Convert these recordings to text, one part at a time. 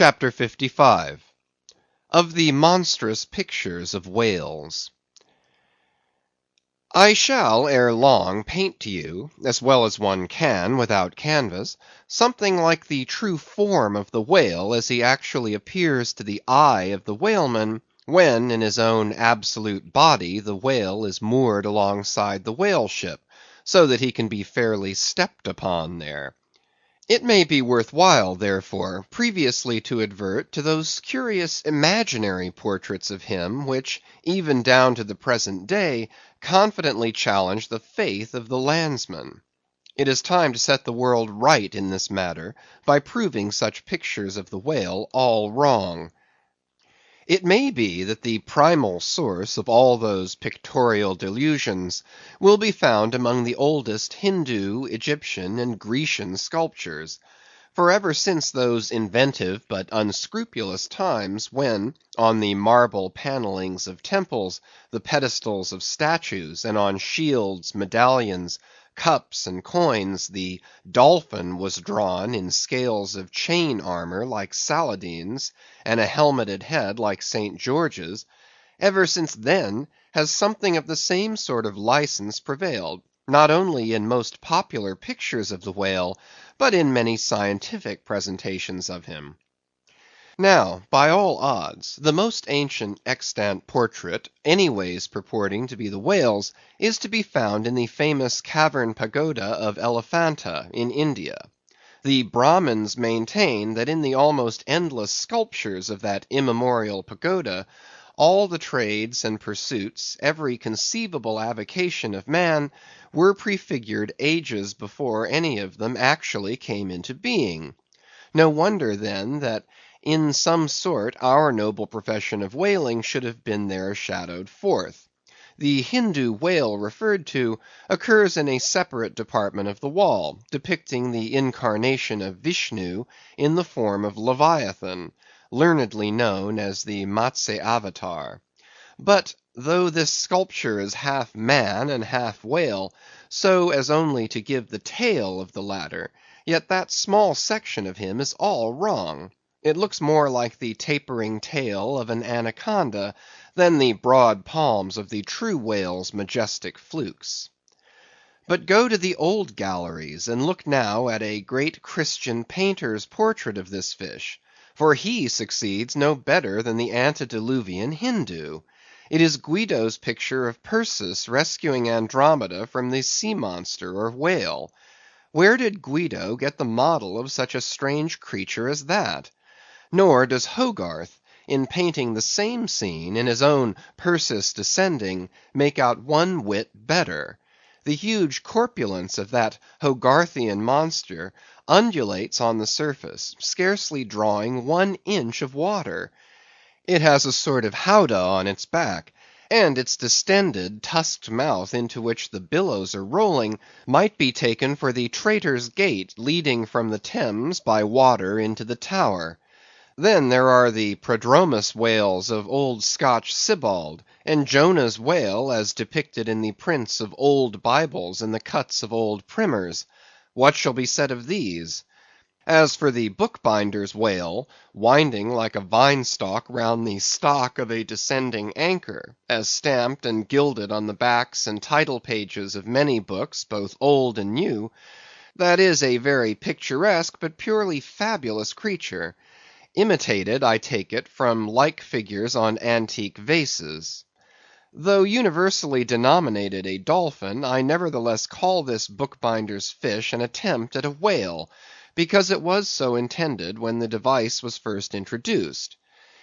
Chapter 55 of the Monstrous Pictures of Whales. I shall ere long paint to you, as well as one can without canvas, something like the true form of the whale as he actually appears to the eye of the whaleman, when in his own absolute body the whale is moored alongside the whale ship, so that he can be fairly stepped upon there. It may be worth while, therefore, previously to advert to those curious imaginary portraits of him, which, even down to the present day, confidently challenge the faith of the landsman. It is time to set the world right in this matter, by proving such pictures of the whale all wrong. It may be that the primal source of all those pictorial delusions will be found among the oldest Hindoo, Egyptian, and Grecian sculptures. For ever since those inventive but unscrupulous times, when, on the marble panellings of temples, the pedestals of statues, and on shields, medallions, cups, and coins, the dolphin was drawn in scales of chain armour like Saladin's, and a helmeted head like St. George's, ever since then has something of the same sort of licence prevailed, not only in most popular pictures of the whale, but in many scientific presentations of him. Now, by all odds, the most ancient extant portrait, anyways purporting to be the whale's, is to be found in the famous cavern pagoda of Elephanta in India. The Brahmins maintain that in the almost endless sculptures of that immemorial pagoda, all the trades and pursuits, every conceivable avocation of man, were prefigured ages before any of them actually came into being. No wonder, then, that in some sort our noble profession of whaling should have been there shadowed forth. The Hindoo whale referred to occurs in a separate department of the wall, depicting the incarnation of Vishnu in the form of Leviathan, learnedly known as the Matsya Avatar. But though this sculpture is half man and half whale, so as only to give the tail of the latter, yet that small section of him is all wrong. It looks more like the tapering tail of an anaconda than the broad palms of the true whale's majestic flukes. But go to the old galleries, and look now at a great Christian painter's portrait of this fish, for he succeeds no better than the antediluvian Hindoo. It is Guido's picture of Perseus rescuing Andromeda from the sea monster or whale. Where did Guido get the model of such a strange creature as that? Nor does Hogarth, in painting the same scene in his own Perseus Descending, make out one whit better. The huge corpulence of that Hogarthian monster undulates on the surface, scarcely drawing 1 inch of water. It has a sort of howdah on its back, and its distended, tusked mouth into which the billows are rolling might be taken for the Traitor's Gate leading from the Thames by water into the Tower. Then there are the Prodromus whales of old Scotch Sibbald, and Jonah's whale as depicted in the prints of old Bibles and the cuts of old primers. What shall be said of these? As for the bookbinder's whale, winding like a vine-stalk round the stock of a descending anchor, as stamped and gilded on the backs and title pages of many books, both old and new, that is a very picturesque but purely fabulous creature, imitated, I take it, from like figures on antique vases. Though universally denominated a dolphin, I nevertheless call this bookbinder's fish an attempt at a whale, because it was so intended when the device was first introduced.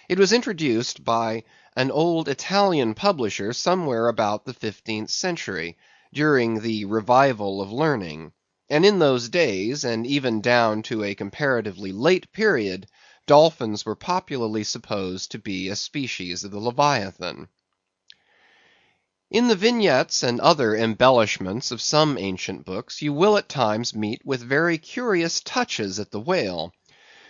It was introduced by an old Italian publisher somewhere about the 15th century, during the revival of learning; and in those days, and even down to a comparatively late period, dolphins were popularly supposed to be a species of the Leviathan. In the vignettes and other embellishments of some ancient books, you will at times meet with very curious touches at the whale,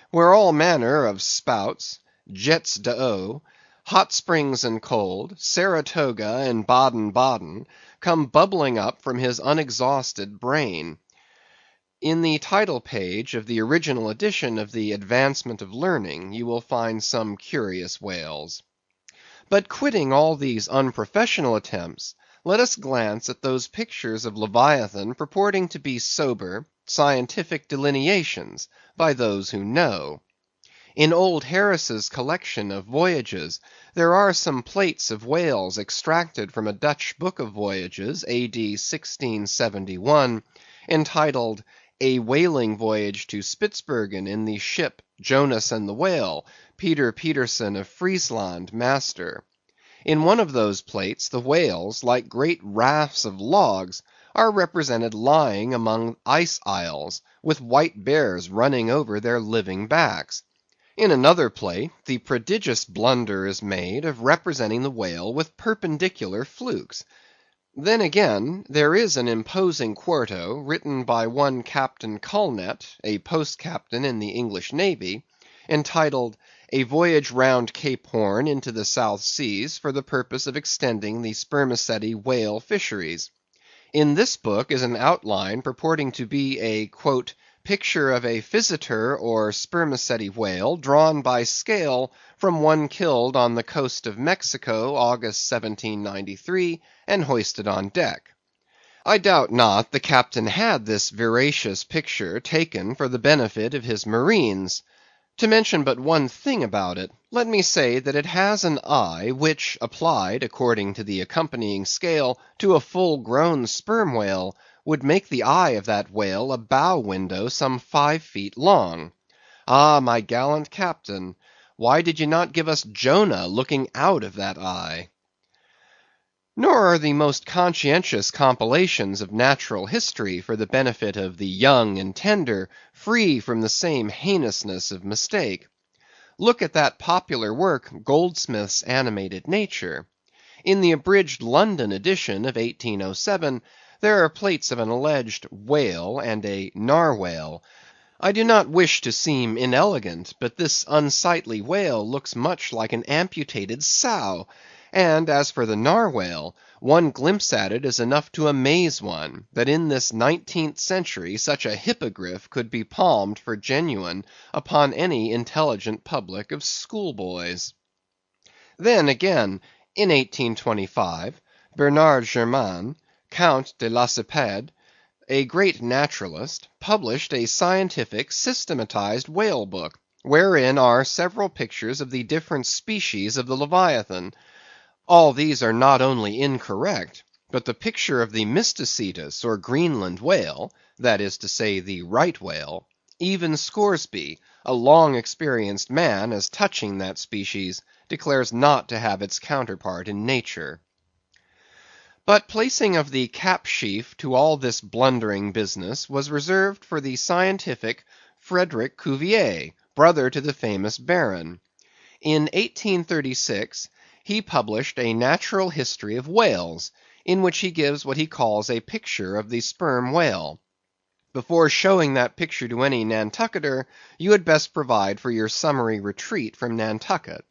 where all manner of spouts, jets d'eau, hot springs and cold, Saratoga and Baden-Baden, come bubbling up from his unexhausted brain. In the title page of the original edition of the Advancement of Learning, you will find some curious whales. But quitting all these unprofessional attempts, let us glance at those pictures of Leviathan purporting to be sober, scientific delineations by those who know. In old Harris's collection of voyages, there are some plates of whales extracted from a Dutch book of voyages, A.D. 1671, entitled A Whaling Voyage to Spitzbergen in the ship Jonas and the Whale, Peter Peterson of Friesland, master. In one of those plates, the whales, like great rafts of logs, are represented lying among ice isles, with white bears running over their living backs. In another plate, the prodigious blunder is made of representing the whale with perpendicular flukes. Then again, there is an imposing quarto, written by one Captain Culnet, a post-captain in the English Navy, entitled A Voyage round Cape Horn into the South Seas for the purpose of extending the spermaceti whale fisheries. In this book is an outline purporting to be a picture of a physeter or spermaceti whale drawn by scale from one killed on the coast of Mexico, August 1793, and hoisted on deck. I doubt not the captain had this veracious picture taken for the benefit of his marines. To mention but one thing about it, let me say that it has an eye which, applied, according to the accompanying scale, to a full-grown sperm whale, would make the eye of that whale a bow window some 5 feet long. Ah, my gallant captain, why did ye not give us Jonah looking out of that eye? Nor are the most conscientious compilations of natural history for the benefit of the young and tender free from the same heinousness of mistake. Look at that popular work, Goldsmith's Animated Nature. In the abridged London edition of 1807, there are plates of an alleged whale and a narwhale. I do not wish to seem inelegant, but this unsightly whale looks much like an amputated sow; and as for the narwhale, one glimpse at it is enough to amaze one, that in this 19th century such a hippogriff could be palmed for genuine upon any intelligent public of schoolboys. Then again, in 1825, Bernard Germain, Count de Lacépède, a great naturalist, published a scientific systematized whale book, wherein are several pictures of the different species of the Leviathan. All these are not only incorrect, but the picture of the Mysticetus or Greenland whale, that is to say the right whale, even Scoresby, a long experienced man as touching that species, declares not to have its counterpart in nature. But placing of the cap sheaf to all this blundering business was reserved for the scientific Frederick Cuvier, brother to the famous Baron. In 1836 he published a Natural History of Whales, in which he gives what he calls a picture of the sperm whale. Before showing that picture to any Nantucketer, you had best provide for your summary retreat from Nantucket.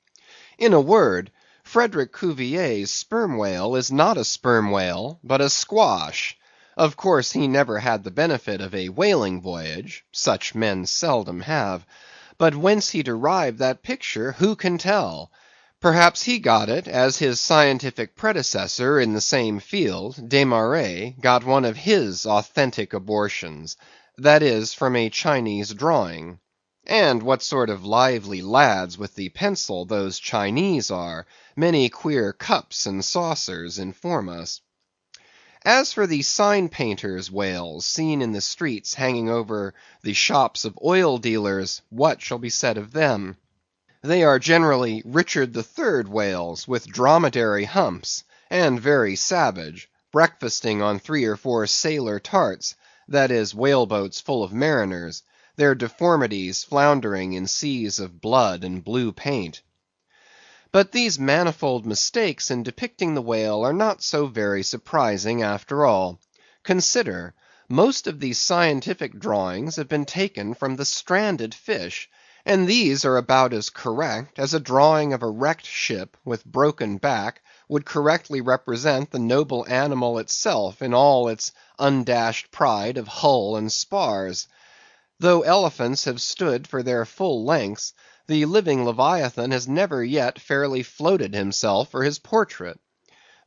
In a word, Frederick Cuvier's sperm whale is not a sperm whale, but a squash. Of course he never had the benefit of a whaling voyage; such men seldom have. But whence he derived that picture, who can tell? Perhaps he got it, as his scientific predecessor in the same field, Desmarest, got one of his authentic abortions; that is, from a Chinese drawing. And what sort of lively lads with the pencil those Chinese are, many queer cups and saucers inform us. As for the sign painters' whales seen in the streets hanging over the shops of oil dealers, what shall be said of them? They are generally Richard III whales with dromedary humps, and very savage, breakfasting on 3 or 4 sailor tarts, that is, whale boats full of mariners, their deformities floundering in seas of blood and blue paint. But these manifold mistakes in depicting the whale are not so very surprising after all. Consider, most of these scientific drawings have been taken from the stranded fish, and these are about as correct as a drawing of a wrecked ship with broken back would correctly represent the noble animal itself in all its undashed pride of hull and spars. Though elephants have stood for their full lengths, the living Leviathan has never yet fairly floated himself for his portrait.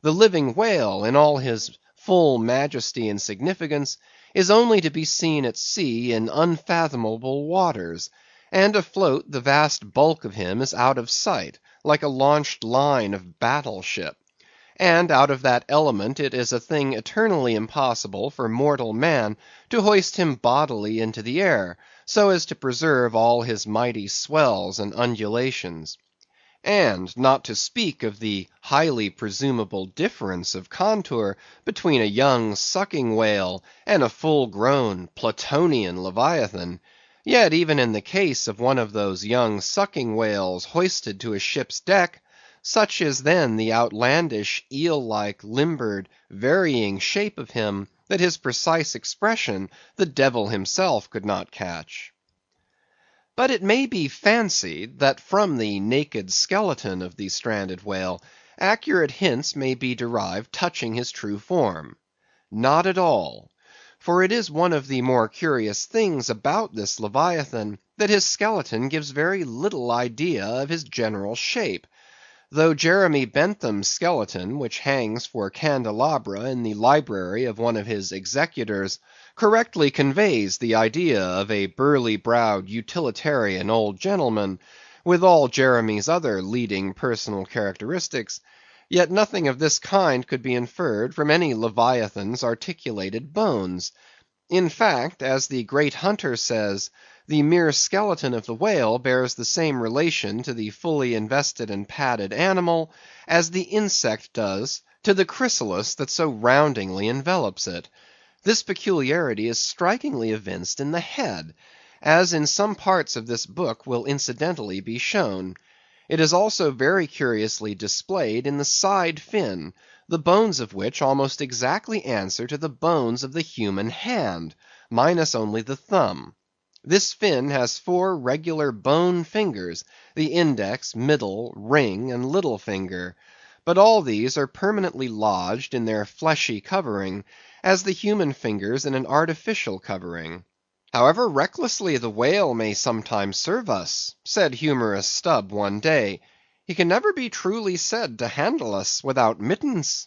The living whale, in all his full majesty and significance, is only to be seen at sea in unfathomable waters, and afloat the vast bulk of him is out of sight, like a launched line of battle-ship. And out of that element it is a thing eternally impossible for mortal man to hoist him bodily into the air, so as to preserve all his mighty swells and undulations. And not to speak of the highly presumable difference of contour between a young sucking whale and a full-grown Platonian Leviathan, yet even in the case of one of those young sucking whales hoisted to a ship's deck, such is then the outlandish, eel-like, limbered, varying shape of him, that his precise expression the devil himself could not catch. But it may be fancied that from the naked skeleton of the stranded whale, accurate hints may be derived touching his true form. Not at all. For it is one of the more curious things about this Leviathan, that his skeleton gives very little idea of his general shape. Though Jeremy Bentham's skeleton, which hangs for candelabra in the library of one of his executors, correctly conveys the idea of a burly-browed utilitarian old gentleman, with all Jeremy's other leading personal characteristics, yet nothing of this kind could be inferred from any Leviathan's articulated bones. In fact, as the great Hunter says, the mere skeleton of the whale bears the same relation to the fully invested and padded animal, as the insect does to the chrysalis that so roundingly envelops it. This peculiarity is strikingly evinced in the head, as in some parts of this book will incidentally be shown. It is also very curiously displayed in the side fin, the bones of which almost exactly answer to the bones of the human hand, minus only the thumb. This fin has 4 regular bone fingers, the index, middle, ring, and little finger; but all these are permanently lodged in their fleshy covering, as the human fingers in an artificial covering. However recklessly the whale may sometimes serve us, said humorous Stubb one day, he can never be truly said to handle us without mittens.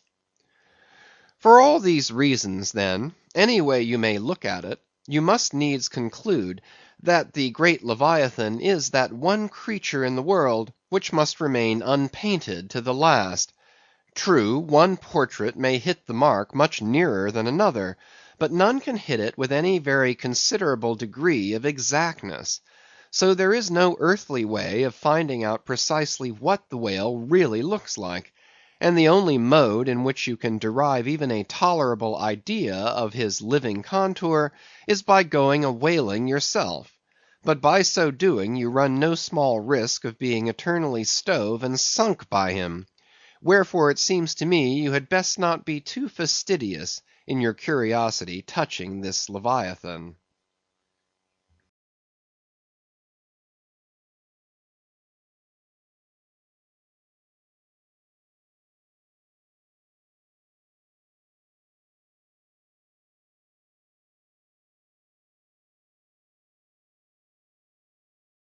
For all these reasons, then, any way you may look at it, you must needs conclude that the great Leviathan is that one creature in the world which must remain unpainted to the last. True, one portrait may hit the mark much nearer than another, but none can hit it with any very considerable degree of exactness. So there is no earthly way of finding out precisely what the whale really looks like, and the only mode in which you can derive even a tolerable idea of his living contour is by going a whaling yourself. But by so doing you run no small risk of being eternally stove and sunk by him. Wherefore it seems to me you had best not be too fastidious in your curiosity touching this Leviathan.